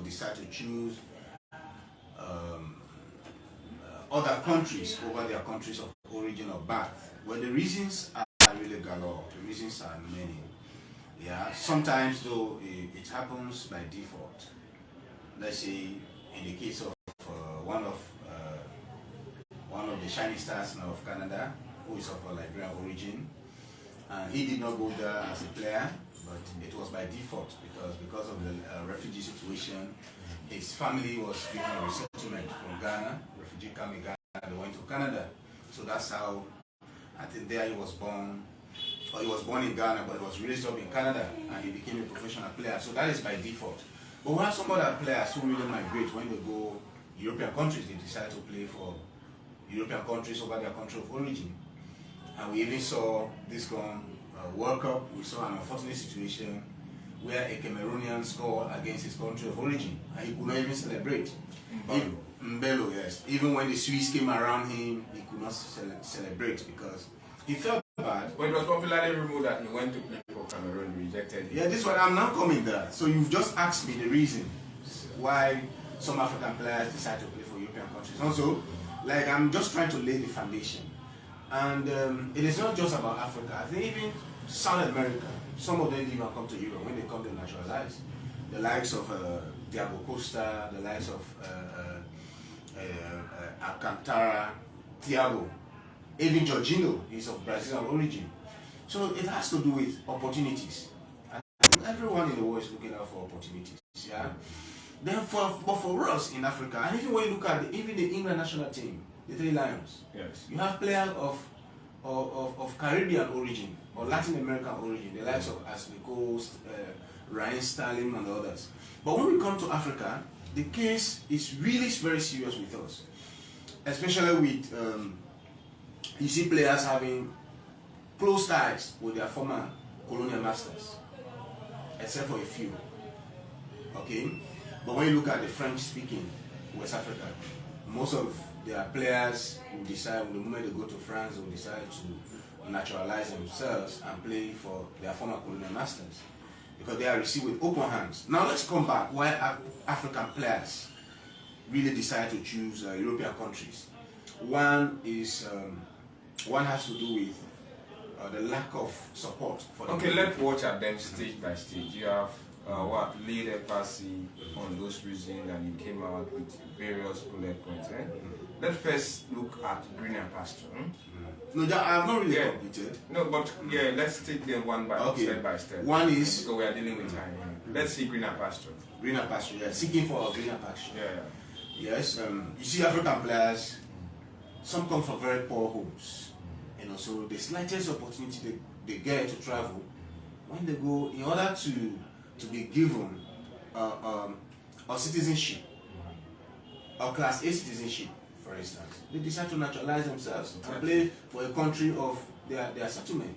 decide to choose other countries over their countries of origin or birth. Well, the reasons are really galore. The reasons are many. Yeah, sometimes though it happens by default. Let's say in the case of one of the shining stars now of Canada, who is of a Liberian origin, and he did not go there as a player, but it was by default because of the refugee situation. His family was given a resettlement from Ghana. Refugee came in Ghana, they went to Canada. So that's how I think there he was born. Or he was born in Ghana, but he was raised up in Canada, and he became a professional player. So that is by default. But we have some other players who really migrate when they go European countries. They decide to play for European countries over their country of origin. And we even saw this World Cup. We saw an unfortunate situation where a Cameroonian scored against his country of origin, and he could not even celebrate. Mbelo, yes. Even when the Swiss came around him, he could not celebrate because he felt bad. When it was popularly rumored that he went to play for Cameroon, rejected him. Yeah, this one I'm now coming there. So you've just asked me the reason why some African players decide to play for European countries. Also, like I'm just trying to lay the foundation. And it is not just about Africa. I think even South America, some of them even come to Europe. When they come, they naturalize. The likes of Diego Costa, the likes of Alcantara, Thiago, even Jorginho is of Brazilian origin. So it has to do with opportunities. And everyone in the world is looking out for opportunities. Yeah. Then but for us in Africa, and even when you look at even the England national team, the Three Lions, yes, you have players of Caribbean origin or Latin American origin, the likes of Ashley Coast, Ryan Sterling, and others. But when we come to Africa, the case is really very serious with us, especially with you see players having close ties with their former colonial masters, except for a few. Okay, but when you look at the French-speaking West Africa, most of their players will decide, the moment they go to France, they will decide to naturalize themselves and play for their former colonial masters because they are received with open hands. Now let's come back why African players really decide to choose European countries. One is one has to do with the lack of support for them. Okay, let's watch at them stage by stage. You have laid emphasis on those reasons and you came out with various bullet points. Let's first look at greener pasture. No, I have not really completed. No, but yeah, let's take them one by step by step. One is because we are dealing with time. Let's see greener pasture. Greener pasture, yeah. Seeking for a greener pasture. Yeah. Yes, you see African players, some come from very poor homes. You know, so the slightest opportunity they get to travel, when they go, in order to be given a citizenship, a Class A citizenship, for instance, they decide to naturalize themselves and play for a country of their settlement.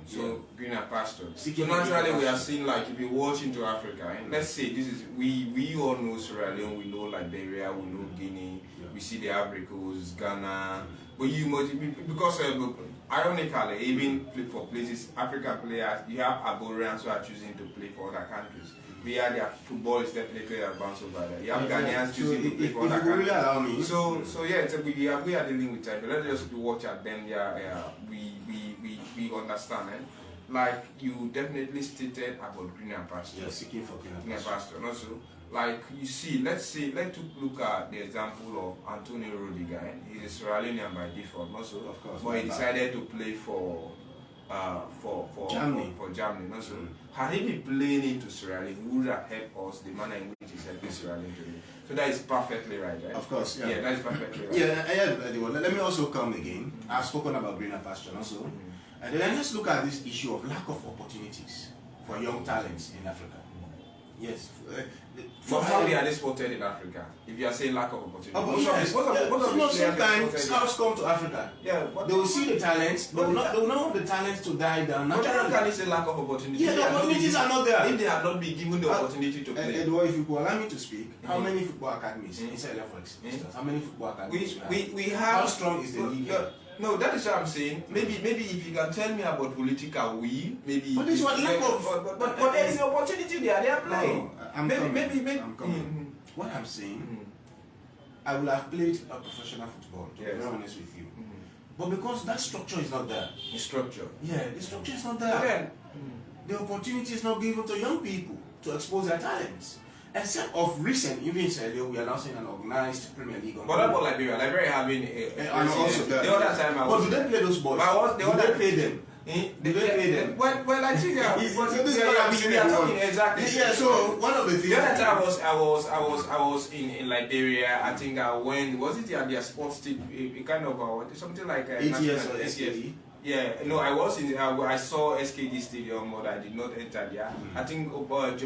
So greener pasture. So naturally we are seeing, like, if you watch into Africa, and let's say this is we all know Sierra Leone, we know Liberia, we know Guinea, we see the Ivory Coast, Ghana, but you must because ironically, even for places, African players, you have Ivorians who are choosing to play for other countries. Their football is definitely advanced over there. You have Ghanaians choosing to play for other countries. Really so yeah, we are dealing with time. Let's just watch at them. We understand. Like you definitely stated about greener pasture. Yeah, seeking for greener pasture. And also, like you see, let's look at the example of Antonio Rudiger. He's a Sierra Leonean by default, also, of course, but he decided to play for Germany. Also, had he been playing into Sierra Leone, he would have helped us the manner in which he's helping Sierra Leone today. So that is perfectly right, right? Of course, yeah. Yeah, that is perfectly right. Yeah. Let me also come again. I've spoken about greener pasture also. And then let's look at this issue of lack of opportunities for young talents in Africa. Yes. For how they are spotted in Africa? If you are saying lack of opportunity. Sometimes scouts come to Africa. Yeah, they will see the talents, but they will not have the talents to die down. But how can you say lack of opportunity? Yeah, the opportunities are not there. If they have not been given the opportunity to play. Edward, if you could allow me to speak, how many football academies inside for instance? How many football academies we have? How strong is the league? No, that is what I'm saying. Maybe if you can tell me about political will, maybe. But this one lack of. But there is an opportunity there. They are playing. No, maybe. I'm coming. What I'm saying, I will have played a professional football. To be very honest with you. But because that structure is not there. The structure. Yeah, the structure is not there. The opportunity is not given to young people to expose their talents. Except of recent, even we are now seeing an organized Premier League. But about Liberia? Liberia having and also the other time I was. But do they play those boys? Do they pay them? Do they pay them? Well, I think we are talking exactly. Yeah. So one of the things. The other time I was in Liberia. I think I went. Was it their sports team? A kind of something like 8 years or SKD. Yeah, no, I was in. I saw SKD Stadium, but I did not enter there. I think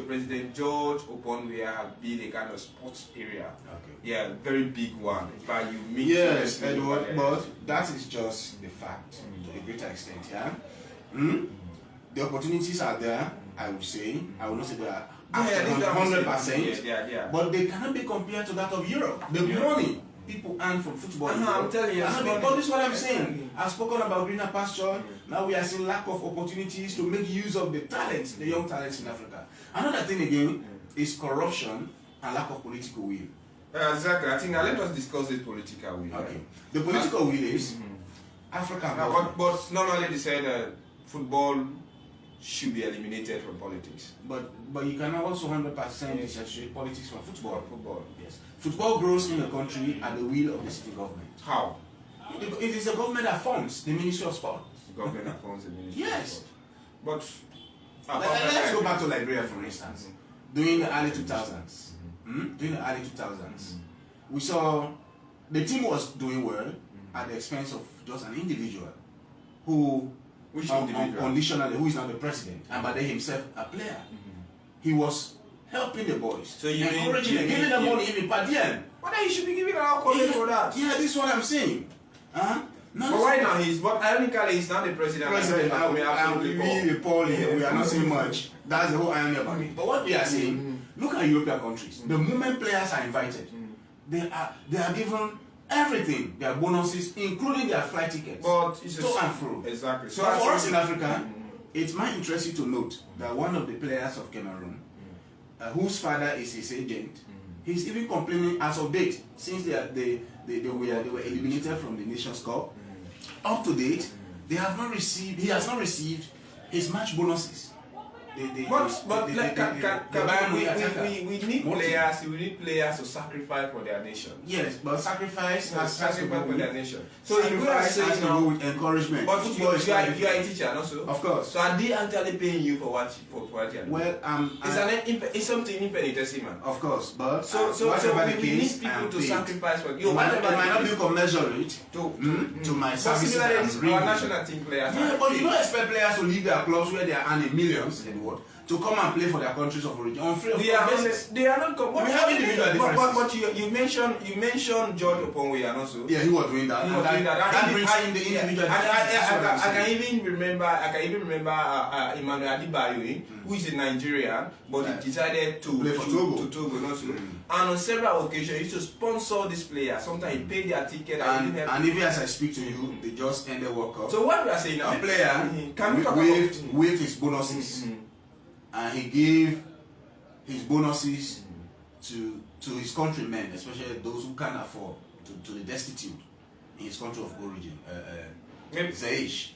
President George Oponwe had built a kind of sports area. Okay. Yeah, very big one. In fact, you meet. Yes, Edward, but that is just the fact to a greater extent. Yeah. The opportunities are there. I would say. I will not say they are 100%. Yeah. But they cannot be compared to that of Europe. The money people earn from football. I'm telling you. But this is what I'm saying. I've spoken about greener pasture. Now we are seeing lack of opportunities to make use of the talents, the young talents in Africa. Another thing again is corruption and lack of political will. Exactly. I think let us discuss this political will. Okay. The political will is Africa. But normally they said football should be eliminated from politics. But you can also 100% dissociate politics from football. Football. Yes. Football grows in a country at the will of the city government. How? It is the government that funds the Ministry of Sport. The government that funds the Ministry yes. of Sport. But let's go back to Liberia, for instance. During the early 2000s, we saw the team was doing well at the expense of just an individual who, unconditionally, who is now the president, and by then himself a player. He was helping the boys, so you encouraging them, giving them money even per diem. But then he should be giving our college for that. Yeah, this is what I'm saying. But right now but ironically he's not the president. And we we are not saying much. That's the whole irony about it. But what we are saying, look at European countries. The moment players are invited, they are given everything, their bonuses, including their flight tickets. But it's to and fro. Exactly. So for us in Africa, it might interest you to note that one of the players of Cameroon, whose father is his agent, he's even complaining as of date, since they were eliminated from the Nations Cup. Up to date, he has not received his match bonuses. We need players to sacrifice for their nation. Yes, but sacrifice for their nation. So if we are saying now with encouragement, but you are a teacher also. Of course. So are they actually paying you for what you are doing? Well, it's something infinitesimal. Of course, but so we need people to sacrifice for you. It might not be commensurate to my services. Our national team players. Yeah, but you don't expect players to leave their clubs where they are earning millions in the world to come and play for their countries of origin on free of basis. They are not. We have individual differences. But you mentioned George Oponwe and also. Yeah, he was doing that. That brings in the individual differences. I can even remember Emmanuel Adebayo, who is a Nigerian, but he decided to play for Togo also. And on several occasions, he used to sponsor this player. Sometimes he paid their ticket and even as I speak to you, they just ended World Cup. So what we are saying now, a player waived his bonuses. And he gave his bonuses to his countrymen, especially those who can't afford, to the destitute in his country of origin. Zaish.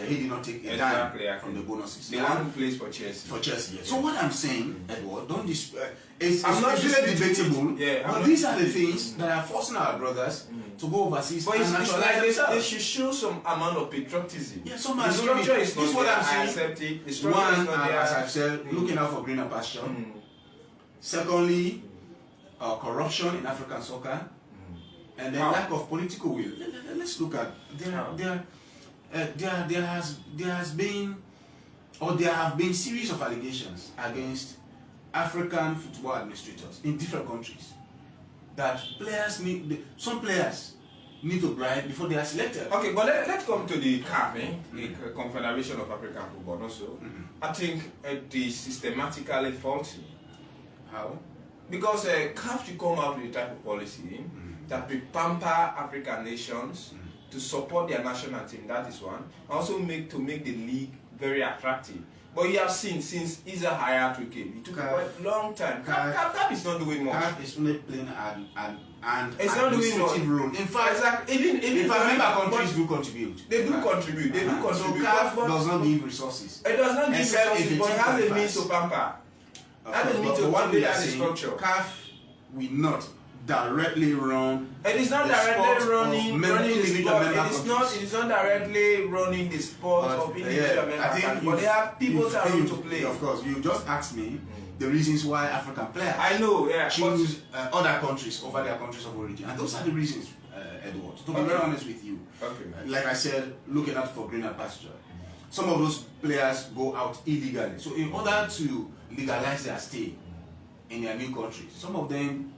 He did not take a dime from the bonuses. The one who plays for Chelsea. Yes. So what I'm saying, Edward, don't it's not really debatable. But these are the things that are forcing our brothers to go overseas but and naturalize themselves. They should show some amount of patriotism. Yeah, the structure is not what I'm saying. I accept it. The structure is not there. As I've said, looking out for greener pasture. Secondly, corruption in African soccer. And then lack of political will. Let's look at there have been series of allegations against African football administrators in different countries that some players need to bribe before they are selected. Okay, but let's come to the CAF, the Confederation of African Football. Also, I think it is systematically faulty. How? Because CAF should come out with a type of policy that will pamper African nations to support their national team. That is one. Also make the league very attractive. But you have seen since Isa Hayatu came, it took a long time. CAF is not doing much. CAF is only playing and it's not doing much. Room. In fact, exactly. Even if I remember, countries do contribute. They do contribute. They do contribute. So CAF does not give resources. It does not give resources, but it has a means to pamper. Has a means to pamper that structure. CAF will not directly run. It is not directly running the sport. It is not directly running the sport of individual members. But they have people that are to play. Of course, you just asked me the reasons why African players choose other countries over their countries of origin, and those are the reasons, Edward. To be very honest with you, like I said, looking out for greener pasture. Some of those players go out illegally. So in order to legalize their stay in their new countries, some of them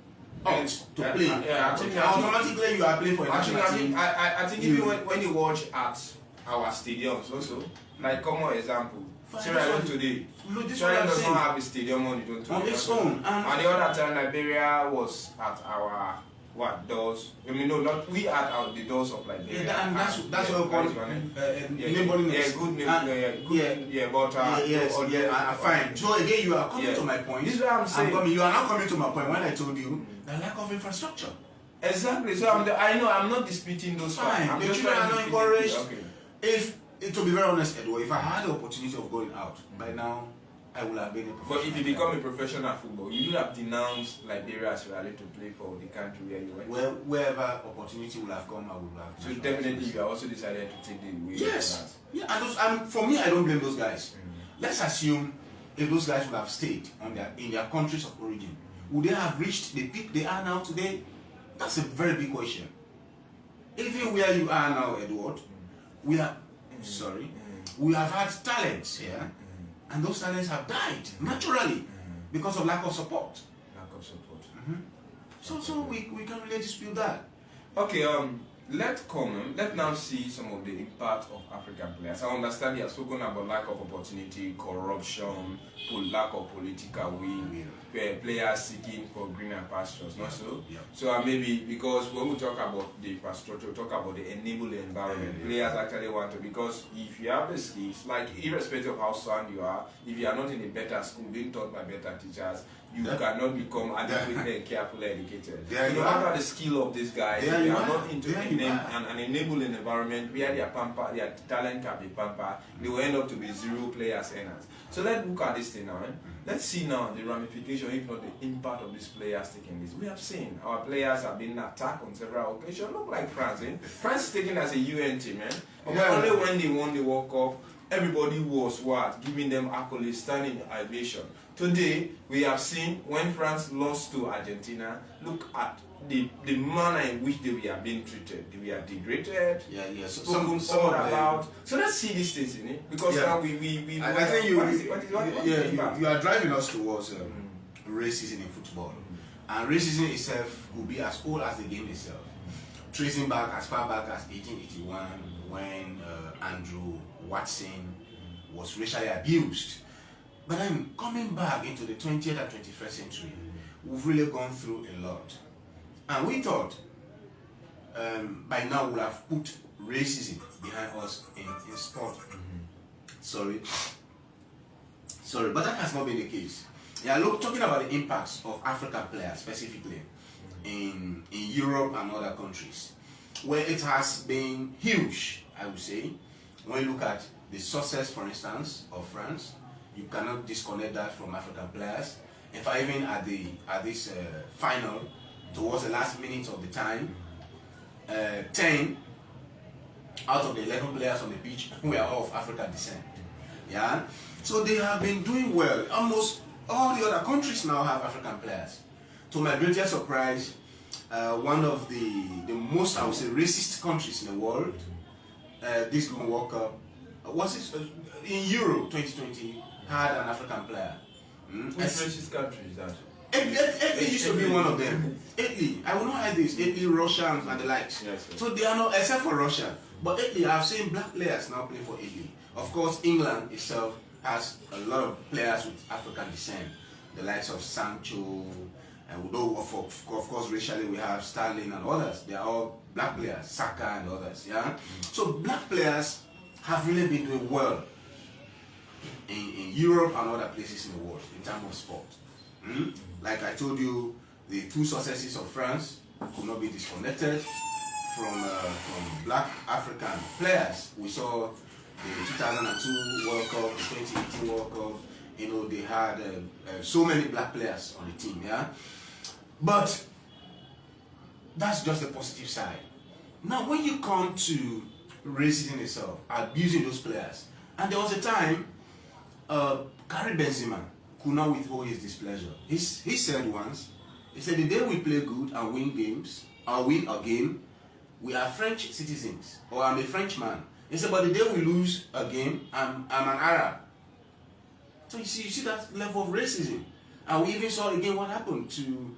opt to play. Automatically you are playing for a national team. I think even when you watch at our stadiums also, like common example, Sierra Leone today, Sierra Leone does not have a stadium on its own. And the other time Liberia was at our doors. I mean, no, not we at the doors of Liberia. Yeah, and that's what we call neighboring. Fine. So again, you are coming to my point. This is what I'm saying. You are not coming to my point when I told you the lack of infrastructure. Exactly. So I know I'm not disputing those facts. The children are not encouraged. To be very honest, Edward, if I had the opportunity of going out by now, I would have been a professional. But if you become a professional footballer, you would have denounced Liberia as rally to play for the country where you went. Well, wherever opportunity will have come, I would have. So definitely, you are also decided to take the way. Yes. Yeah, and for me, I don't blame those guys. Let's assume if those guys would have stayed in their countries of origin, would they have reached the peak they are now today? That's a very big question. Even where you are now, Edward, we have had talents here. And those talents have died naturally because of lack of support. So we can really dispute that. Okay, let's now see some of the impact of African players. I understand you have spoken about lack of opportunity, corruption, lack of political will, players seeking for greener pastures, not so? Yeah. So maybe because when we talk about the infrastructure, we talk about the enabling environment. Players actually want to, because if you have the skills, like irrespective of how sound you are, if you are not in a better school, being taught by better teachers, you cannot become adequately and carefully educated. So no matter the skill of these guys, if you are not into an enabling environment where their talent can be pampered, they will end up to be zero players earners. So let's look at this thing now. Let's see now the ramification, if not the impact of these players taking this. We have seen our players have been attacked on several occasions. Look like France. France is taken as a UN team, only when they won the World Cup, everybody was giving them accolades, standing in ovation. Today, we have seen when France lost to Argentina, look at the manner in which they were being treated. They were degraded. Some about. So let's see these things in it, because now we I think you are driving us towards racism in football, and racism itself will be as old as the game itself, tracing back as far back as 1881 when Andrew Watson was racially abused. But then coming back into the 20th and 21st century, we've really gone through a lot. And we thought by now we'll have put racism behind us in sport. Sorry, but that has not been the case. Yeah, look, talking about the impacts of African players specifically in Europe and other countries, where it has been huge, I would say. When you look at the success, for instance, of France, you cannot disconnect that from African players. In fact, even at this final, towards the last minute of the time, 10 out of the 11 players on the pitch were all of African descent. Yeah, so they have been doing well. Almost all the other countries now have African players. To my greatest surprise, one of the most, I would say, racist countries in the world, this World Cup, was it in Euro 2020, had an African player. Which racist country is that? Italy used to be one of them. Italy, I will not hide this. Italy, Russia, and the likes. Yes, so they are not, except for Russia. But Italy, I've seen black players now play for Italy. Of course, England itself has a lot of players with African descent. The likes of Sancho, And we know, of course, racially we have Sterling and others. They are all black players, Saka and others. Yeah. So black players have really been doing well in Europe and other places in the world in terms of sport. Like I told you, the two successes of France could not be disconnected from black African players. We saw the 2002 World Cup, the 2018 World Cup. You know, they had so many black players on the team. Yeah, but that's just the positive side. Now, when you come to racism itself, abusing those players, and there was a time Karim Benzema could not withhold his displeasure. He said once, he said, the day we play good and win games, or win a game, we are French citizens, or I'm a Frenchman. He said, but the day we lose a game, I'm an Arab. So you see that level of racism. And we even saw again what happened to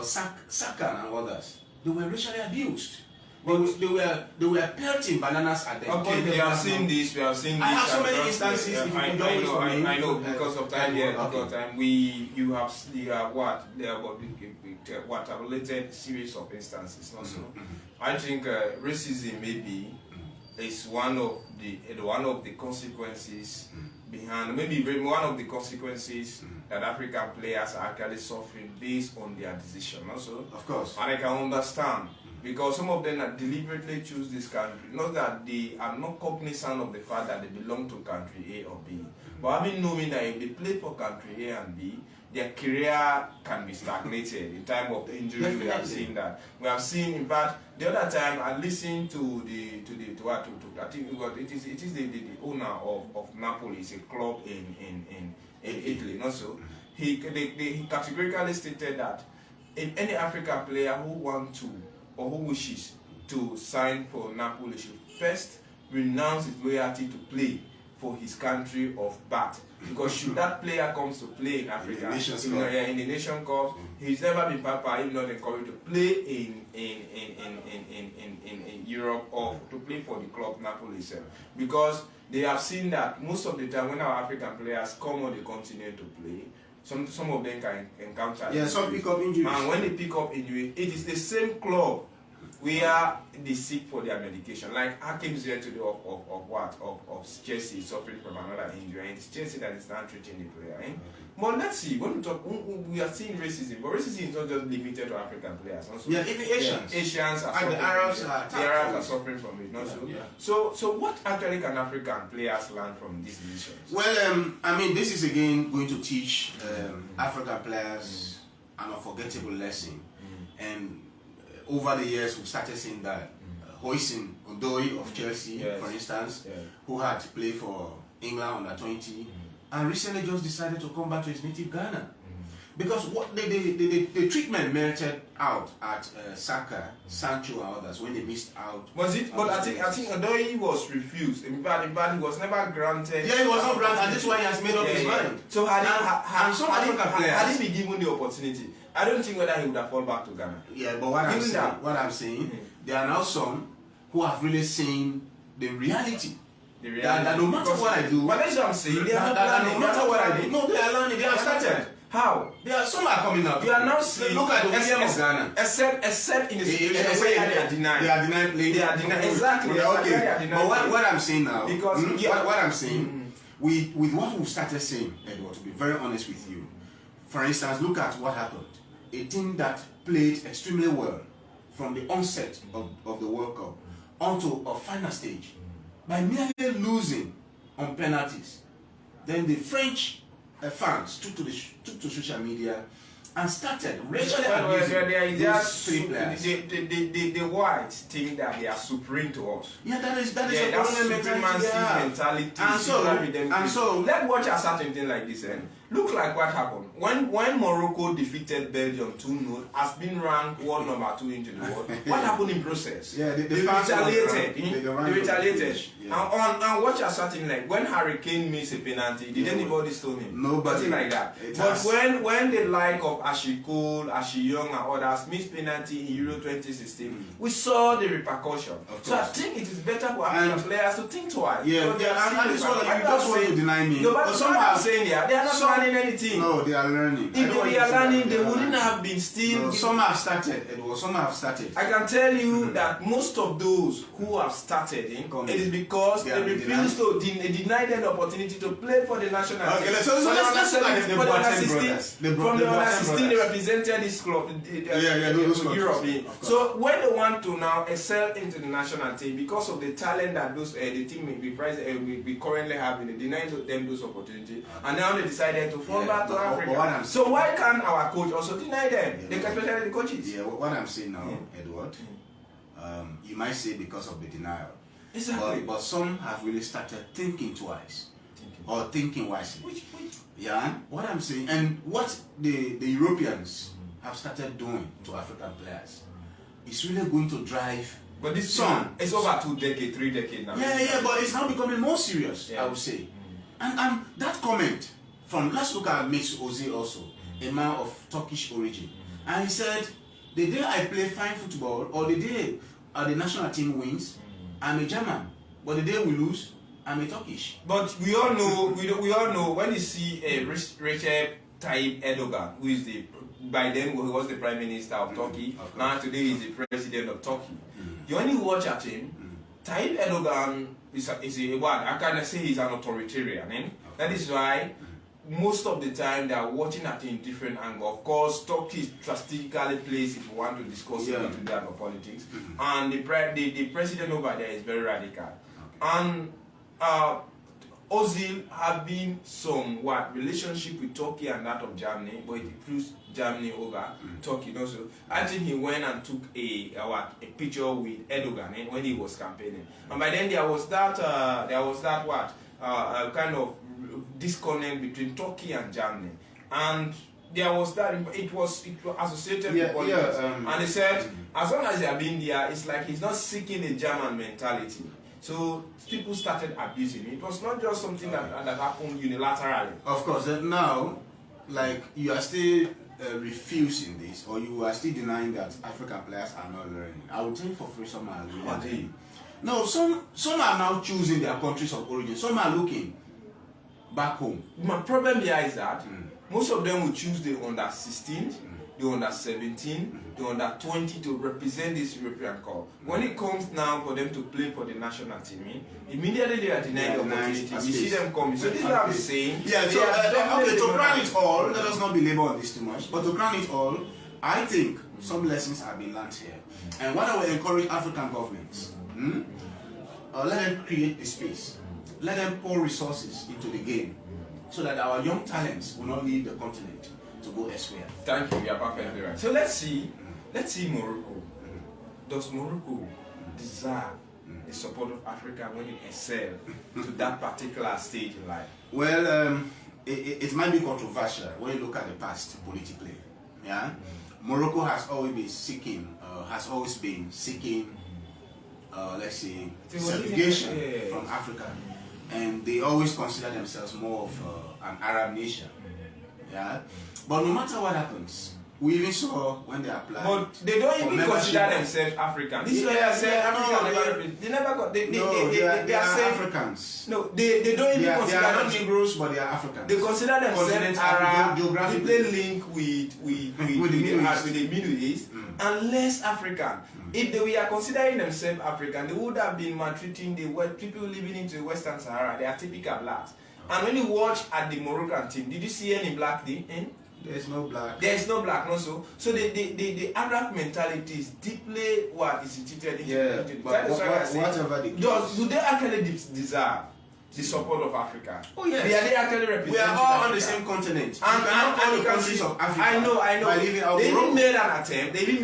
Saka and others. They were racially abused. They were pelting bananas at them. Okay, we have seen this. I have so many instances. I know because of time. Yeah, because of time. You have what? There are a related series of instances. Also, I think racism maybe is one of the consequences behind. Maybe one of the consequences that African players are actually suffering based on their decision. Also, of course, and I can understand. Because some of them that deliberately choose this country, not that they are not cognizant of the fact that they belong to country A or B, but having knowing that if they play for country A and B, their career can be stagnated. In time of injury, Definitely. we have seen that. We have seen, in fact, the other time I listened to I think it is the owner of Napoli, it's a club in Italy, also. He categorically stated that if any African player who wants to or who wishes to sign for Napoli should first renounce his loyalty to play for his country of birth. Because should that player comes to play in Africa, in the Nation Cup, he's never been papa, he's not encouraged to play in Europe or to play for the club Napoli itself. Because they have seen that most of the time when our African players come on the continent to play, some of them can encounter. Yeah, some pick up injuries. And when they pick up injury, it is the same club where they seek for their medication. Like Hakim's here today of Chelsea suffering from another injury, and it's Chelsea that is now treating the player. Eh? But let's see, when we talk, we are seeing racism, but racism is not just limited to African players. Also, yeah, even Asians. Yeah, Asians are and the Arabs are suffering from it. Also. Yeah. So what actually can African players learn from these decisions? Well, I mean, this is again going to teach African players an unforgettable lesson. And over the years, we started seeing that. Hoisin Odoi of Chelsea, for instance, who had to play for England under 20, and recently just decided to come back to his native Ghana. Because what the treatment merited out at Saka, Sancho, and others when they missed out. Was it? But I think Odoi was refused. In fact, he was never granted. Yeah, he was not granted, and this is why he has made up his mind. So had players, he been given the opportunity, I don't think whether he would have fallen back to Ghana. Yeah, but what I'm saying, there are now some who have really seen the reality. That no matter what I do, but that's what I'm saying. No matter what I do, no, they are learning. They have started. How? Some are coming up. You are now seeing. Look at the William of Ghana. Except in the situation where they are denying. They are denying playing. They are denying. Exactly. Yeah, okay. But what I'm saying now, because what I'm saying, with what we started saying, Edward, to be very honest with you, for instance, look at what happened. A team that played extremely well from the onset of the World Cup onto a final stage by merely losing on penalties. Then the French fans took to social media and started racially abusing those three players. The whites think that they are supreme to us. Yeah, that is that mentality. And so let's watch a certain thing like this. Look like what happened when Morocco defeated Belgium 2-0, has been ranked world number 2 into the world. What happened in process? Yeah, they retaliated. And watch a certain like when Harry Kane missed a penalty, did anybody stone him? Nobody. Nothing like that. But when the like of Ashley Cole, Ashley Young and others missed penalty in Euro 2016, we saw the repercussion. So I think it is better for African players to think twice. Yeah, and this one, you just want to deny me. No, but some are saying they are not learning anything. No, they are learning. If they are learning, they wouldn't have been still. No, some have started, Edward. Some have started. I can tell you that most of those who have started, it is because they refuse to deny them the opportunity to play for the national team. Okay, so let's look at the Boateng brothers. From the under 16, they represented this club, Europe. So when they want to now excel into the national team, because of the talent that those the team we currently have, they deny them those opportunities, and now they decided to fall back to Africa. So why can't our coach also deny them? They can, especially the coaches. Yeah, what I'm saying now, Edward, you might say because of the denial. Exactly. But some have really started thinking twice. Or thinking wisely. Which? Yeah, what I'm saying, and what the Europeans have started doing to African players is really going to drive. But this song, it's over 2 decades, 3 decades now. Yeah, but it's now becoming more serious, I would say. And that comment from, let's look at Mesut Ozil also, a man of Turkish origin. And he said, the day I play fine football, or the day the national team wins, I'm a German. But the day we lose, I'm a Turkish. But we all know, we all know when you see Recep Tayyip Erdogan, who is by then he was the Prime Minister of Turkey, now today he's the President of Turkey. You only watch at him, Tayyip Erdogan is a what? I can't say he's an authoritarian. That is why most of the time they are watching at it in different angle. Of course, Turkey strategically placed if you want to discuss it into that politics. And the president over there is very radical. And Ozil have been some relationship with Turkey and that of Germany, but it includes Germany over Turkey also. I think he went and took a picture with Erdogan when he was campaigning, and by then there was that kind of disconnect between Turkey and Germany, and there was that it was associated with politics, and they said as long as they have been there, it's like he's not seeking a German mentality. So people started abusing it. It was not just something that happened unilaterally. Of course, now, like you are still refusing this, or you are still denying that African players are not learning. I would think for free some are learning. No, some are now choosing their countries of origin. Some are looking back home. My problem here is that most of them will choose the under 16, the under 17, the under 20 to represent this European Cup. When it comes now for them to play for the national team, immediately they are denied the opportunity. You see them coming. So this is what I'm saying. Yeah, so okay, to crown it all, let us not be labor on this too much, but to crown it all, I think some lessons have been learned here. And what I will encourage African governments, let them create a space. Let them pour resources into the game so that our young talents will not leave the continent to go elsewhere. Thank you, you are perfectly right. So let's see Morocco. Does Morocco deserve the support of Africa when it excels to that particular stage in life? Well, it might be controversial when you look at the past politically. Yeah, Morocco has always been seeking, let's say, segregation from Africa, and they always consider themselves more of an Arab nation. Yeah, but no matter what happens, we even saw when they applied. But they don't even consider themselves African. This is why I said African. They never got. They are Africans. No, they don't even consider. They are not Negroes, but they are Africans. They consider themselves Arab. They link with the Middle East, and less African. If they were considering themselves African, they would have been maltreating the people living into Western Sahara. They are typical blacks. And when you watch at the Moroccan team, did you see any black in? There is no black. There is no black, no so. So the Arab mentality is deeply instituted into the whatever they do they actually deserve the support of Africa? Oh yes. They actually represent. We are all on the same continent. And countries of Africa. I know. They even made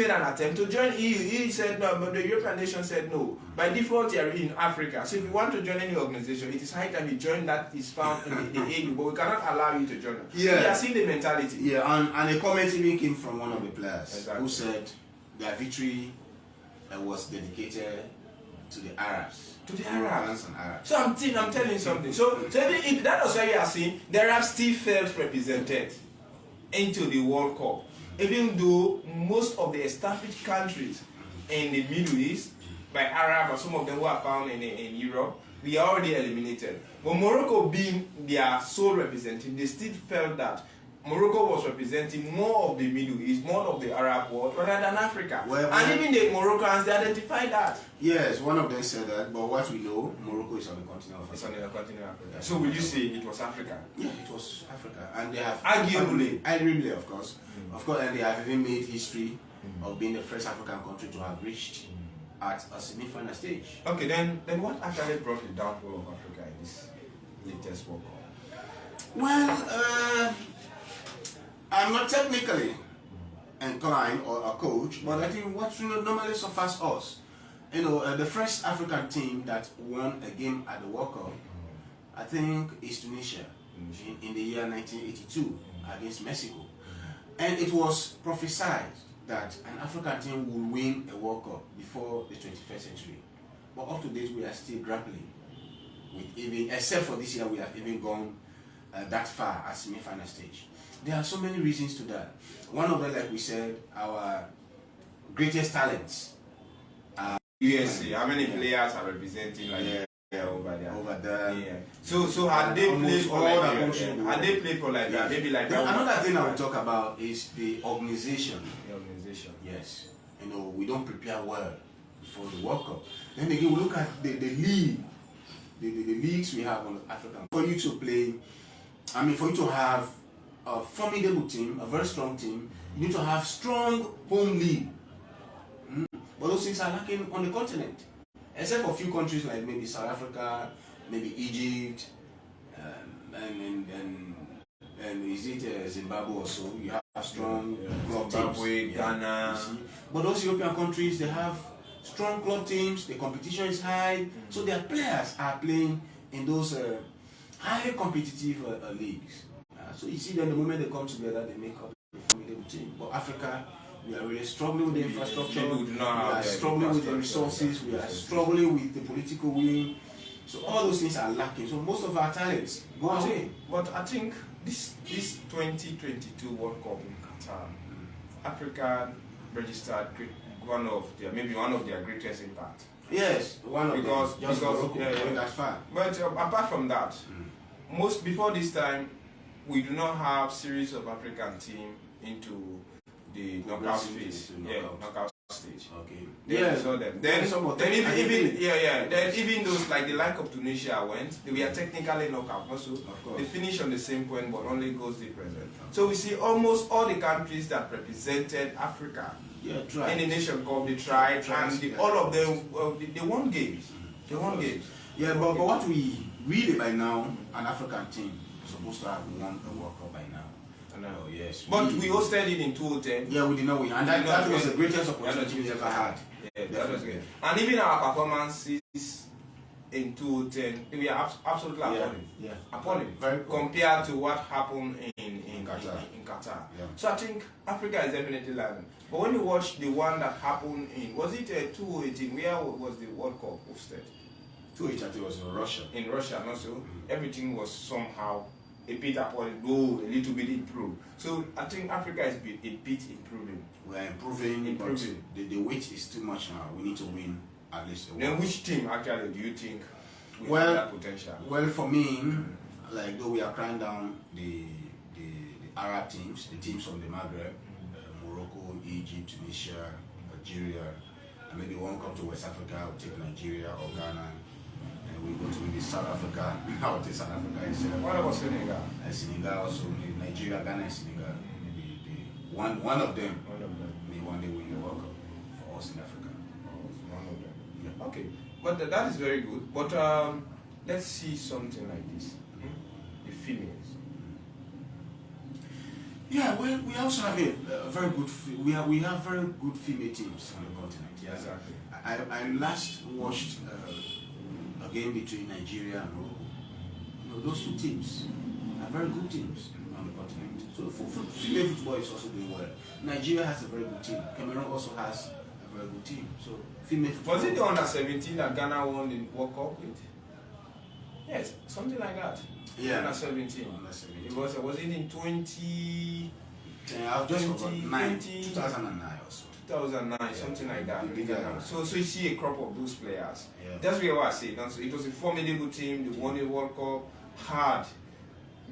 an attempt to join EU. EU said no, but the European nation said no. By default, you are in Africa. So if you want to join any organization, it is high time you join that is found in the EU, but we cannot allow you to join it. Yeah. We are seeing the mentality. Yeah, and a comment even came from one of the players who said their victory was dedicated to the Arabs. To the Arabs. And Arabs. So I'm telling you something. So even if that was why you are seeing the Arabs still felt represented. into the World Cup. Even though most of the established countries in the Middle East, by Arab or some of them who are found in Europe, we are already eliminated. But Morocco being their sole representative, they still felt that Morocco was representing more of the Middle East, more of the Arab world, rather than Africa. And even the Moroccans, they identified that. Yes, one of them said that, but what we know, Morocco is on the continent of Africa. It's on the continent of Africa. So will you say it was Africa? Yeah, it was Africa. And they have... Arguably, of course. Of course, and they have even made history of being the first African country to have reached at a semi-final stage. Okay, then what actually brought the downfall of Africa in this latest World Cup? Well, I'm not technically inclined or a coach, but I think what normally suffers us, the first African team that won a game at the World Cup, I think, is Tunisia in the year 1982 against Mexico. And it was prophesied that an African team will win a World Cup before the 21st century. But up to date, we are still grappling with even, except for this year, we have even gone that far at semi-final stage. There are so many reasons to that. One of them, like we said, our greatest talents. USA, how many players are representing over there? Over there. Yeah. So had they played for like that? Had they played for like that? Maybe like that. Another thing I will talk about is the organization. The organization. Yes. We don't prepare well for the World Cup. Then again, we look at the league, the leagues we have on Africa. For you to play, for you to have a formidable team, a very strong team, you need to have strong home league. But those things are lacking on the continent. Except for a few countries like maybe South Africa, maybe Egypt, and is it Zimbabwe also? You have strong club Zimbabwe, teams. Ghana. But those European countries, they have strong club teams, the competition is high, so their players are playing in those highly competitive leagues. So you see that the moment they come together, they make up a formidable team. But Africa, we are really struggling with the infrastructure, we are struggling with the resources, we are struggling with the political will. So all those things are lacking. So most of our talents go away. But I think this 2022 World Cup in Qatar, Africa registered one of their greatest impact. Yes, one of because going that far. But apart from that, before this time, we do not have series of African team into the knockout phase. Knockout stage. Okay. Then we saw them. Then even those like the like of Tunisia went, they were technically knockout also. They finished on the same point but only goals different. So we see almost all the countries that represented Africa in the Nation Cup, they tried, and all of them they won games. They won games. Yeah, but what we really by now, an African team is supposed to have won the World Cup by now. Oh, yes. But we hosted it in 2010. Yeah, we did not win. And that was the greatest opportunity we ever had. Yeah, that was good. And even our performances in 2010, we are absolutely appalling. Yeah. Appalling. Compared to what happened in Qatar. Yeah. So I think Africa is definitely lagging. But when you watch the one that happened was it 2018? Where was the World Cup hosted? 2018 was in Russia. In Russia, and also everything was somehow a bit appalling, though a little bit improved. So I think Africa is a bit improving. We are improving. But the weight is too much now. We need to win at least a Then which team actually do you think will have that potential? Well, for me, like though we are crying down the Arab teams, the teams from the Maghreb, Morocco, Egypt, Tunisia, Algeria, and maybe one come to West Africa, we'll take Nigeria or Ghana. We go to maybe South Africa. I would take South Africa itself. What about Senegal? Senegal also, maybe Nigeria, Ghana, and Senegal. Maybe one of them may one day win the World Cup for us in Africa. One of them. Yeah. Okay, but that is very good. But let's see something like this: the females. Yeah, well, we also have a very good. We have very good female teams on the continent. Yeah, exactly. I last watched a game between Nigeria and Morocco. Those two teams are very good teams on the continent. So for female football is also doing well. Nigeria has a very good team. Cameroon also has a very good team. So female football. Was it the under 17 that Ghana won the World Cup with? Yes, something like that. Yeah. Under 17. Under 17. Was it in 20? I've just forgotten 2009 or so. 2009, something like that. So you see a crop of those players. Yeah. That's what I say. It was a formidable team. They won the World Cup.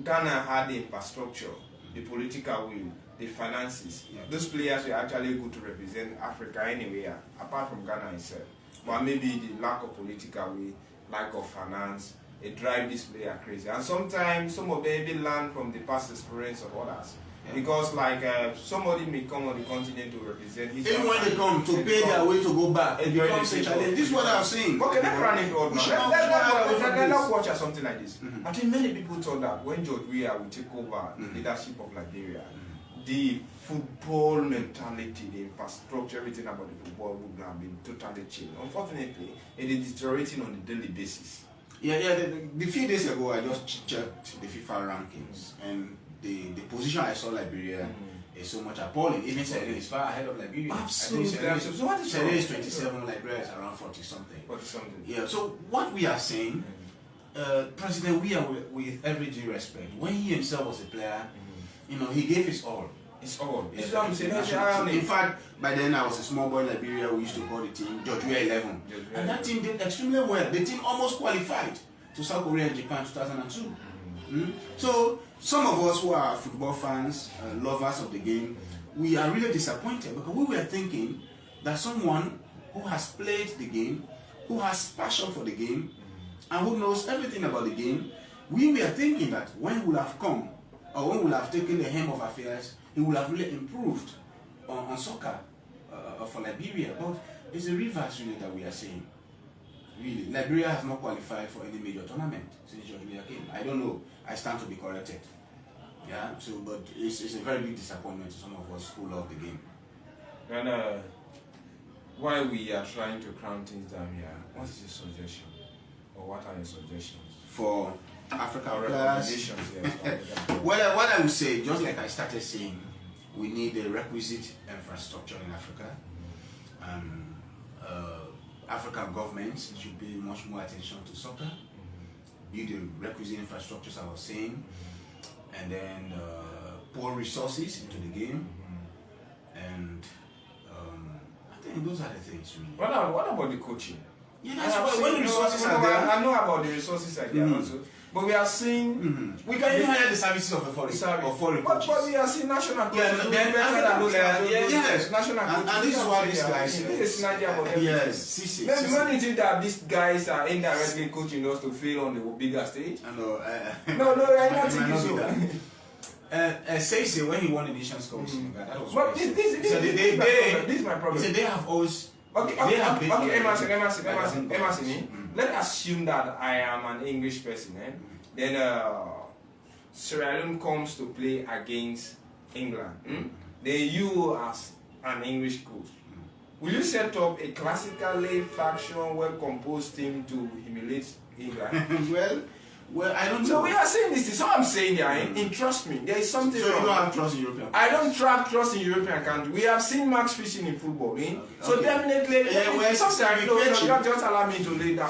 Ghana had the infrastructure, the political will, the finances. Yeah. Those players were actually good to represent Africa anywhere, apart from Ghana itself. But maybe the lack of political will, lack of finance, it drive this player crazy. And sometimes some of them even learn from the past experience of others. Yeah. Because like somebody may come on the continent to represent his even when they come to pay their way to go back, it becomes a challenge. This is what I'm saying. Okay, let's run it out now. Let's watch at something like this. Mm-hmm. I think many people thought that when George Weah will take over the leadership of Liberia, the football mentality, the infrastructure, everything about the football would have been totally changed. Unfortunately, it is deteriorating on a daily basis. Yeah. The few days ago, I just checked the FIFA rankings, and the position I saw Liberia is so much appalling. Even Sierra Leone is far ahead of Liberia. Absolutely. So what is Sierra Leone is 27, Liberia is around 40 something. 40 something. Yeah. So what we are saying, President Weah, with every due respect, when he himself was a player, he gave his all. It's all. Yes, It's what I'm saying. in fact, by then I was a small boy in Liberia. We used to call the team George Weah 11, and that team did extremely well. The team almost qualified to South Korea and Japan 2002. So some of us who are football fans, lovers of the game, we are really disappointed because we were thinking that someone who has played the game, who has passion for the game, and who knows everything about the game, we were thinking that when he would have come, or when he would have taken the helm of affairs, he would have really improved on soccer for Liberia. But it's a reverse really that we are saying. Really, Liberia has not qualified for any major tournament since George Weah came. I don't know. I stand to be corrected. Yeah. So, but it's a very big disappointment to some of us who love the game. And while we are trying to crown things down here, what is your suggestion, or what are your suggestions for African recommendations? Yes. Well, what I would say, just like I started saying, we need the requisite infrastructure in Africa. African governments should pay much more attention to soccer, build the requisite infrastructures I was saying, and then pour resources into the game, and I think those are the things really. What about the coaching? Yeah, that's why when the resources are there. I know about the resources are there also. But we are seeing we can even hire the services of a foreign coaches. But we are seeing national coaches. Yes, national coaches. And this is why these guys. This is Nigeria about everything. Yes, When you think that these guys are indirectly coaching us to fail on the bigger stage? No, I'm not thinking so. Say when he won the Nations Cup, that was. But this is my problem. They have always. Okay, Emerson, let's assume that I am an English person, then Sierra Leone comes to play against England. Then you, as an English coach, will you set up a classically faction, well-composed team to humiliate England? Well, I don't know. So we are saying this. So I'm saying here, and trust me, there is something so wrong. You don't have trust in European. I don't trust in European countries. We have seen match fishing in football, so definitely. Sometimes just allow me to lay down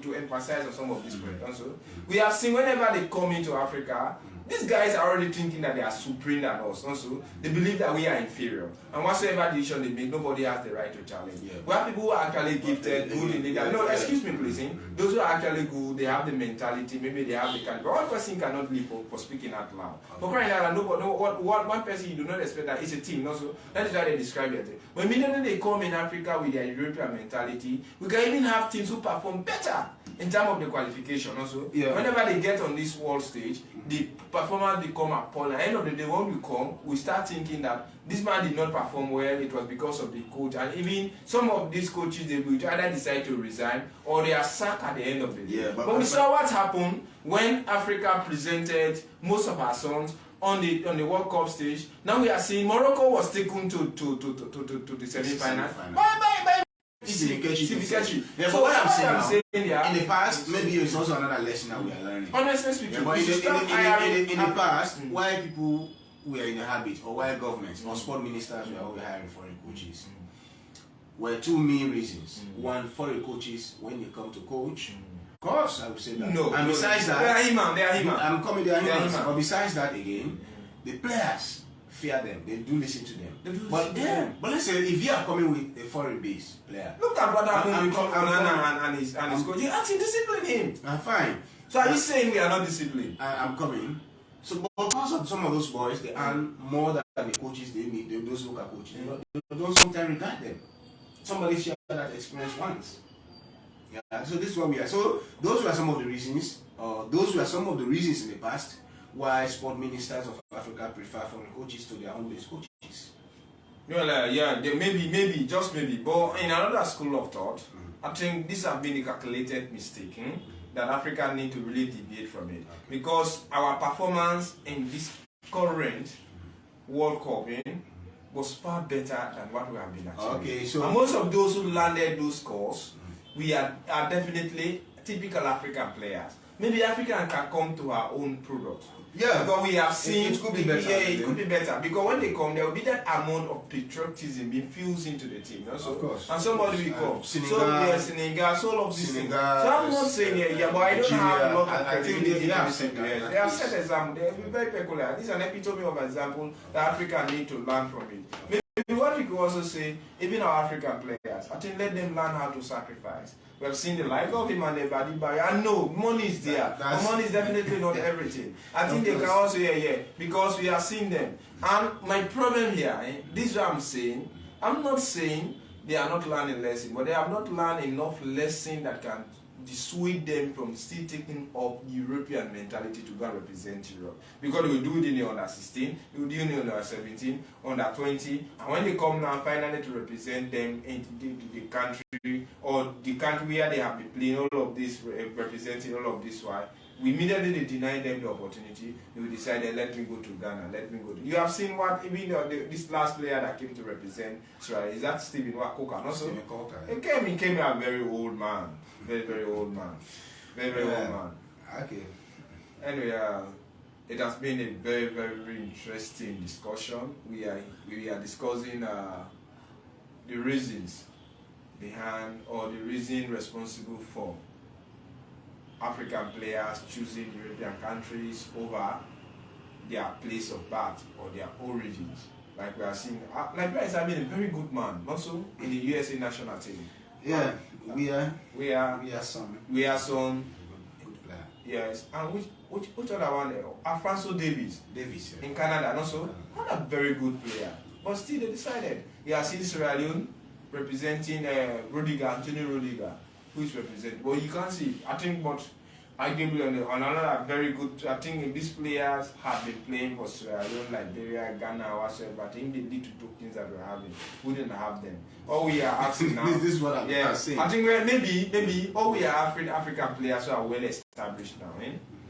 to emphasize on some of these points. Also, we have seen whenever they come into Africa, these guys are already thinking that they are supreme than us. Also, they believe that we are inferior, and whatsoever decision they make, nobody has the right to challenge. We have people who are actually gifted, good in leader. No, excuse me, please. Those who are actually good, they have the mentality. Maybe they have the caliber. One person cannot live for speaking out loud. For crying out loud, one person you do not expect that it's a team. Also, that is why they describe it. When immediately they come in Africa with their European mentality, we can even have teams who perform better in terms of the qualification. Also, whenever they get on this world stage, the performance become appalling. At the end of the day, when we come, we start thinking that this man did not perform well, it was because of the coach. And even some of these coaches, they will either decide to resign or they are sacked at the end of the day. But we saw what happened when Africa presented most of our sons on the World Cup stage. Now we are seeing Morocco was taken to the semi-final. Bye. Yeah, but what I'm saying now, in the past, maybe it's also another lesson that we are learning. Honestly speaking, but in the past, why people were in the habit, or why governments or sport ministers were always hiring foreign coaches, were two main reasons. One, foreign coaches, when they come to coach, of course, I would say that. No, and besides that, they are human. I'm coming there. But besides that, again, the players fear them. They do listen to them. They do But listen to them. but let's say if you are coming with a foreign base player, Look at what happened with I'm and his coach. You actually discipline him. I'm fine. So are you saying we are not disciplined? I'm coming. So because of some of those boys, they earn more than the coaches they need. Those local coaches, they don't sometimes regard them. Somebody shared that experience once. Yeah. So this is what we are. So those were some of the reasons. Those were some of the reasons in the past why sport ministers of Africa prefer foreign coaches to their own base coaches. Yeah, maybe, just maybe. But in another school of thought, I think this has been a calculated mistake that Africa need to really deviate from it. Because our performance in this current World Cup was far better than what we have been achieving. Okay, so and most of those who landed those scores, we are definitely typical African players. Maybe Africa can come to our own product. yeah, Because we have seen it could be better. Yeah, it could be better. Because when they come, there will be that amount of patriotism being fused into the team. Also. Of course. And somebody will come. Senegal, Senegal, so all of these things. So Senegal, I'm not saying but I don't have a lot of I think credibility. they have set that. They have set example. They are very peculiar. This is an epitome of example that Africa need to learn from it. Maybe what we could also say, even our African players, I think let them learn how to sacrifice. We have seen the life of him and everybody, and no, money is there. But money is definitely not everything. I think they can also, because we are seeing them. And my problem here, this is what I'm saying. I'm not saying they are not learning lessons, but they have not learned enough lesson that can dissuade them from still taking up European mentality to go and represent Europe. Because they will do it in the under 16, they will do it in the under 17, under 20, and when they come now finally to represent them in the country or the country where they have been playing all of this, representing all of this, why we immediately deny them the opportunity. They will decide, let me go to Ghana, let me go to. You have seen what even this last player that came to represent Israel, is that Stephen Wakoka? Not Stephen Coker. He came a very old man. Very old man. Very old man. Okay. Anyway, it has been a very interesting discussion. We are discussing the reasons behind or the reason responsible for African players choosing European countries over their place of birth or their origins. Like we are seeing, Liberia is having a very good man, also in the USA national team. Yeah, we are some good player. Yes, and which other one? Alfonso Davies Yeah. in Canada, and also not a very good player, but still they decided. You are seeing Sierra Leone representing Anthony Rodiger, who is representing. Well, you can't see. I think, but arguably another very good. I think these players have been playing for Sierra Leone, Liberia, Ghana, whatsoever. I think they need to do things that we're having. We didn't have them. All we are asking now. This is what I'm saying. I think maybe all we are African players who are well established now.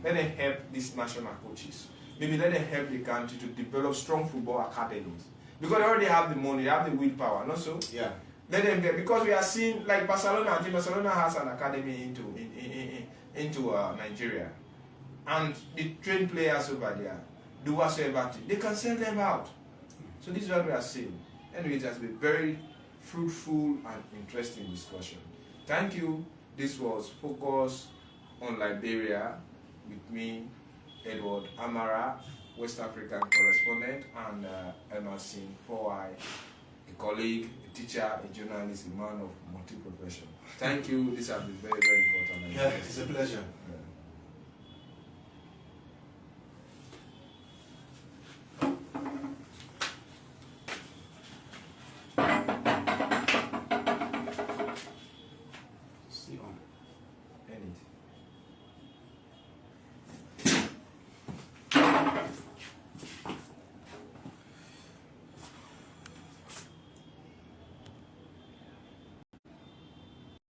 Let them help these national coaches. Maybe let them help the country to develop strong football academies. Because they already have the money, they have the willpower, not so? Yeah. Let them get, because we are seeing like Barcelona. I think Barcelona has an academy into Nigeria, and the trained players over there do whatsoever they can send them out. So this is what we are seeing. Anyway, it has been very fruitful and interesting discussion. Thank you. This was Focus on Liberia with me, Edward Amara, West African correspondent, and Emerson Fowai, a colleague, a teacher, a journalist, a man of multi-profession. Thank you. This has been very important. Yeah, it's a pleasure.